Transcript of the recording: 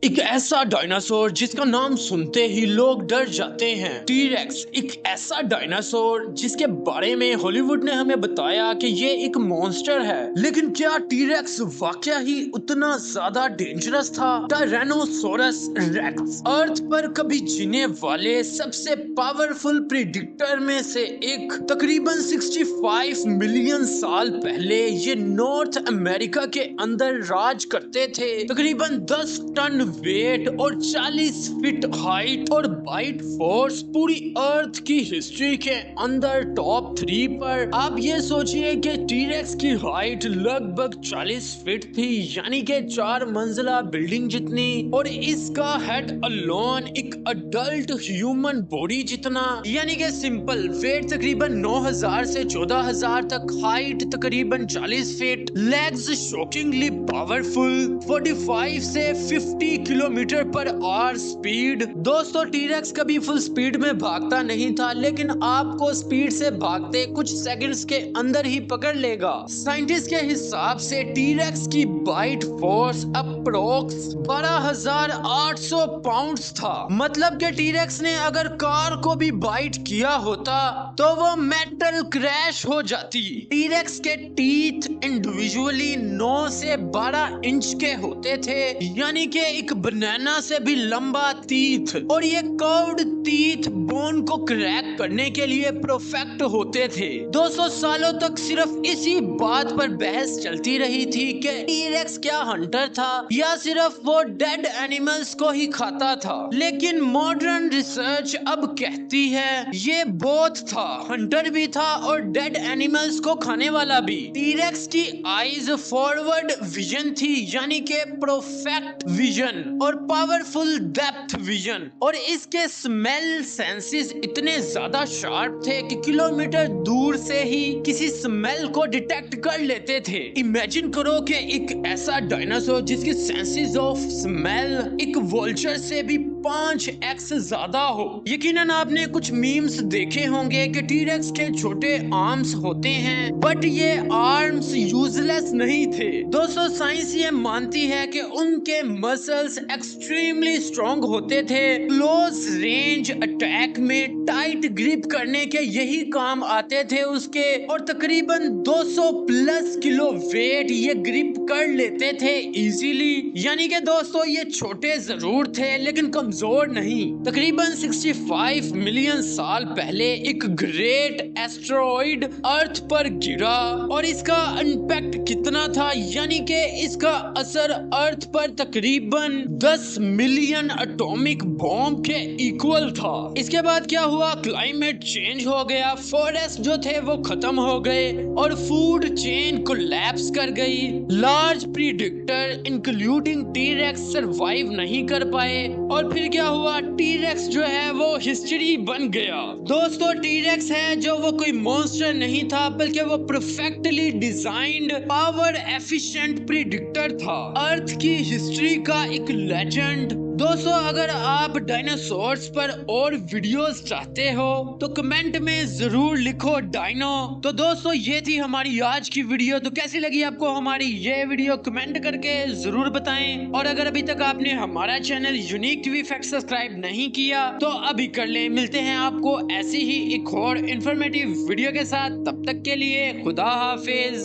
एक ऐसा डायनासोर जिसका नाम सुनते ही लोग डर जाते हैं। टी-रेक्स एक ऐसा डायनासोर जिसके बारे में हॉलीवुड ने हमें बताया कि ये एक मॉन्स्टर है, लेकिन क्या टी-रेक्स वाकया ही उतना ज्यादा डेंजरस था? टायरेनोसोरस रेक्स अर्थ पर कभी जीने वाले सबसे पावरफुल प्रेडिक्टर में से एक। तकरीबन 65 मिलियन साल पहले ये नॉर्थ अमेरिका के अंदर राज करते थे। तकरीबन 10 टन वेट और 40 फीट हाइट और बाइट फोर्स पूरी अर्थ की हिस्ट्री के अंदर टॉप 3 पर। आप ये सोचिए कि टी-रेक्स की हाइट लगभग 40 फीट थी, यानी कि 4 मंजिला बिल्डिंग जितनी, और इसका हेड अलोन एक अडल्ट ह्यूमन बॉडी जितना, यानी कि सिंपल वेट तकरीबन 9000 से 14000 तक, हाइट तकरीबन 40 फीट, लेग्स शॉकिंगली पावरफुल, 45 से 50 किलोमीटर पर आवर स्पीड। दोस्तों टी-रेक्स कभी फुल स्पीड में भागता नहीं था, लेकिन आपको स्पीड से भागते कुछ सेकंड्स के अंदर ही पकड़ लेगा। साइंटिस्ट के हिसाब से टी-रेक्स की बाइट फोर्स अप्रोक्स 12,800 पाउंड्स था। मतलब कि टी-रेक्स ने अगर कार को भी बाइट किया होता तो वो मेटल क्रैश हो जाती। टी-रेक्स के टीथ इंडिविजुअली 9 से 12 इंच के होते थे, यानी कि एक बनाना से भी लंबा टीथ, और ये कर्व्ड टीथ बोन को क्रैक करने के लिए परफेक्ट होते थे। 200 सालों तक सिर्फ इसी बात पर बहस चलती रही थी कि टी-रेक्स क्या हंटर था या सिर्फ वो डेड एनिमल्स को ही खाता था। लेकिन मॉडर्न रिसर्च अब कहती है ये बोथ था, हंटर भी था और डेड एनिमल्स को खाने वाला भी। टी-रेक्स की आईज फॉरवर्ड विजन थी, यानी कि परफेक्ट विजन और पावरफुल डेप्थ विजन, और इसके स्मेल सेंसेस इतने ज्यादा शार्प थे कि किलोमीटर दूर से ही किसी स्मेल को डिटेक्ट कर लेते थे। इमेजिन करो कि एक ऐसा डायनासोर जिसकी सेंसेस ऑफ स्मेल एक वोल्चर से भी 5x ज्यादा हो। यकीनन आपने कुछ मीम्स देखे होंगे कि टी-रेक्स के छोटे आर्म्स होते हैं, बट ये आर्म्स यूजलेस नहीं थे। दोस्तों साइंस ये मानती है कि उनके मसल्स एक्सट्रीमली स्ट्रॉन्ग होते थे। क्लोज रेंज अटैक में टाइट ग्रिप करने के यही काम आते थे उसके, और तकरीबन 200 प्लस किलो वेट ये ग्रिप कर लेते थे इजीली। यानी कि दोस्तों ये छोटे जरूर थे लेकिन कमजोर नहीं। तकरीबन 65 मिलियन साल पहले एक ग्रेट एस्टेरॉइड अर्थ पर गिरा, और इसका इंपैक्ट कितना था, यानी कि इसका असर अर्थ पर तकरीबन 10 मिलियन एटॉमिक बॉम्ब के इक्वल था। इसके बाद क्या हुआ, क्लाइमेट चेंज हो गया, फॉरेस्ट जो थे वो खत्म हो गए और फूड चेन कोलैप्स कर गई। Large predator including T-rex survive नहीं कर पाए, और फिर क्या हुआ, टी-रेक्स जो है वो हिस्ट्री बन गया। दोस्तों टी-रेक्स है जो वो कोई मॉन्स्टर नहीं था, बल्कि वो perfectly designed power efficient predictor था, अर्थ की हिस्ट्री का एक लेजेंड। दोस्तों अगर आप डायनासोर्स पर और वीडियोस चाहते हो तो कमेंट में जरूर लिखो डायनो। तो दोस्तों ये थी हमारी आज की वीडियो। तो कैसी लगी आपको हमारी ये वीडियो, कमेंट करके जरूर बताएं, और अगर अभी तक आपने हमारा channel unique TV fact subscribe नहीं किया तो अभी कर लें। मिलते हैं आपको ऐसी ही एक और इंफॉर्मेटिव वीडियो के साथ, तब तक के लिए खुदा हाफिज।